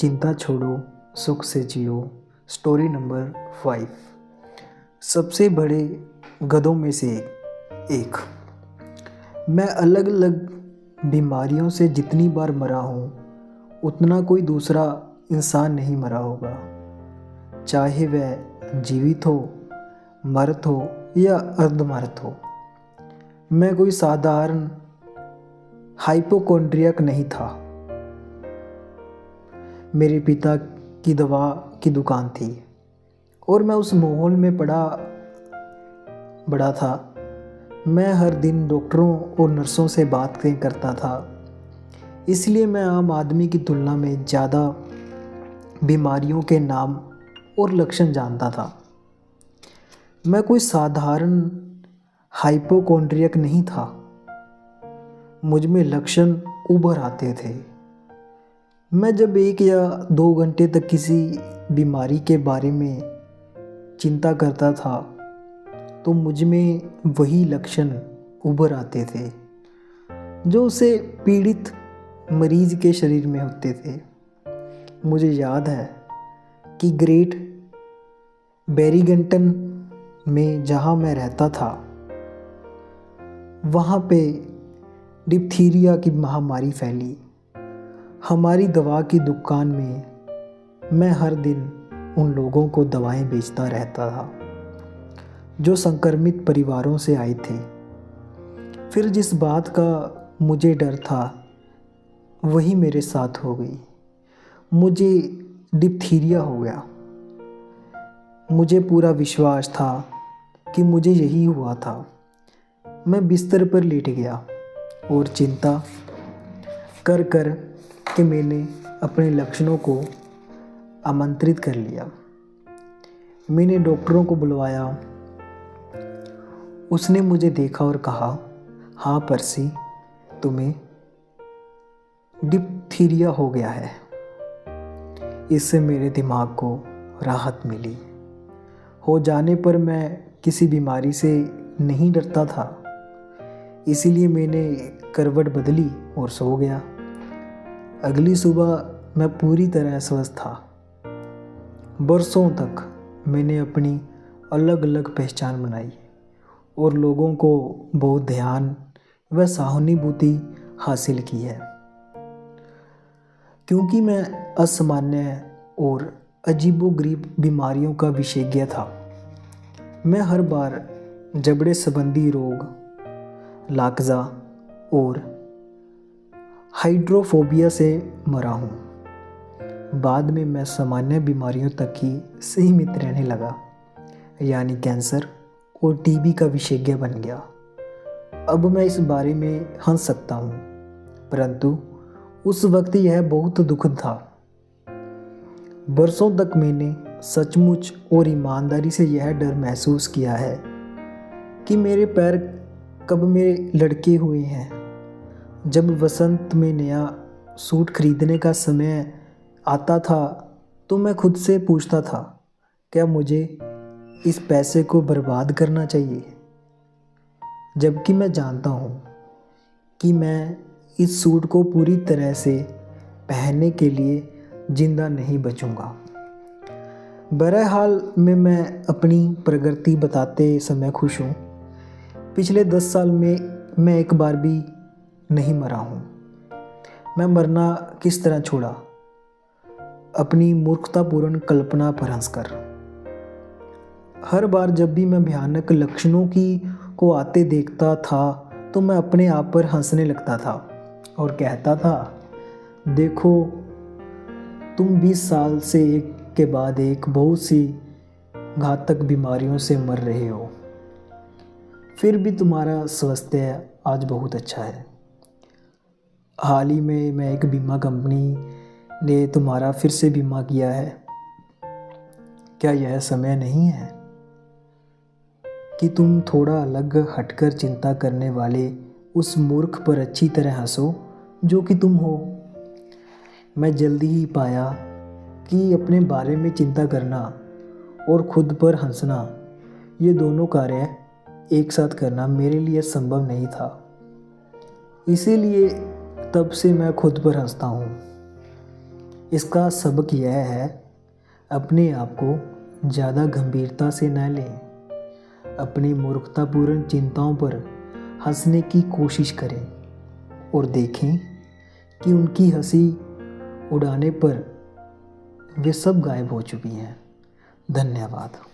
चिंता छोड़ो, सुख से जियो। Story number 5। सबसे बड़े गधों में से एक। मैं अलग अलग बीमारियों से जितनी बार मरा हूँ उतना कोई दूसरा इंसान नहीं मरा होगा, चाहे वह जीवित हो, मृत हो या अर्धमृत हो। मैं कोई साधारण हाइपोकोंड्रियक नहीं था। मेरे पिता की दवा की दुकान थी और मैं उस माहौल में बड़ा था। मैं हर दिन डॉक्टरों और नर्सों से बातें करता था, इसलिए मैं आम आदमी की तुलना में ज़्यादा बीमारियों के नाम और लक्षण जानता था। मैं कोई साधारण हाइपोकोंड्रियक नहीं था। मुझ में लक्षण उभर आते थे। मैं जब 1 या 2 घंटे तक किसी बीमारी के बारे में चिंता करता था तो मुझ में वही लक्षण उभर आते थे जो उसे पीड़ित मरीज के शरीर में होते थे। मुझे याद है कि ग्रेट बैरिंगटन में जहाँ मैं रहता था वहाँ पे डिप्थीरिया की महामारी फैली। हमारी दवा की दुकान में मैं हर दिन उन लोगों को दवाएं बेचता रहता था जो संक्रमित परिवारों से आए थे। फिर जिस बात का मुझे डर था वही मेरे साथ हो गई। मुझे डिप्थीरिया हो गया। मुझे पूरा विश्वास था कि मुझे यही हुआ था। मैं बिस्तर पर लेट गया और चिंता कर कर कि मैंने अपने लक्षणों को आमंत्रित कर लिया। मैंने डॉक्टरों को बुलवाया। उसने मुझे देखा और कहा, हाँ पर्सी, तुम्हें डिप्थीरिया हो गया है। इससे मेरे दिमाग को राहत मिली। हो जाने पर मैं किसी बीमारी से नहीं डरता था, इसीलिए मैंने करवट बदली और सो गया। अगली सुबह मैं पूरी तरह स्वस्थ था। बरसों तक मैंने अपनी अलग अलग पहचान बनाई और लोगों को बहुत ध्यान व सहानुभूति हासिल की है। क्योंकि मैं असामान्य और अजीबोगरीब बीमारियों का विशेषज्ञ था, मैं हर बार जबड़े संबंधी रोग, लाक्जा और हाइड्रोफोबिया से मरा हूँ। बाद में मैं सामान्य बीमारियों तक ही सीमित रहने लगा, यानी कैंसर और टीबी का विशेषज्ञ बन गया। अब मैं इस बारे में हंस सकता हूँ, परंतु उस वक्त यह बहुत दुखद था। बरसों तक मैंने सचमुच और ईमानदारी से यह डर महसूस किया है कि मेरे पैर कब में लटके हुए हैं। जब वसंत में नया सूट खरीदने का समय आता था तो मैं खुद से पूछता था, क्या मुझे इस पैसे को बर्बाद करना चाहिए? जबकि मैं जानता हूँ कि मैं इस सूट को पूरी तरह से पहनने के लिए जिंदा नहीं बचूंगा। बहरहाल मैं अपनी प्रगति बताते समय खुश हूँ। पिछले 10 साल में मैं एक बार भी नहीं मरा हूँ। मैं मरना किस तरह छोड़ा? अपनी मूर्खतापूर्ण कल्पना पर हंसकर। हर बार जब भी मैं भयानक लक्षणों को आते देखता था तो मैं अपने आप पर हंसने लगता था और कहता था, देखो तुम 20 साल से एक के बाद एक बहुत सी घातक बीमारियों से मर रहे हो, फिर भी तुम्हारा स्वास्थ्य आज बहुत अच्छा है। हाल ही में मैं एक बीमा कंपनी ने तुम्हारा फिर से बीमा किया है। क्या यह समय नहीं है कि तुम थोड़ा अलग हटकर चिंता करने वाले उस मूर्ख पर अच्छी तरह हंसो जो कि तुम हो? मैं जल्दी ही पाया कि अपने बारे में चिंता करना और खुद पर हंसना, ये दोनों कार्य एक साथ करना मेरे लिए संभव नहीं था। इसीलिए तब से मैं खुद पर हंसता हूँ। इसका सबक यह है, अपने आप को ज़्यादा गंभीरता से न लें। अपनी मूर्खतापूर्ण चिंताओं पर हंसने की कोशिश करें और देखें कि उनकी हंसी उड़ाने पर वे सब गायब हो चुकी हैं। धन्यवाद।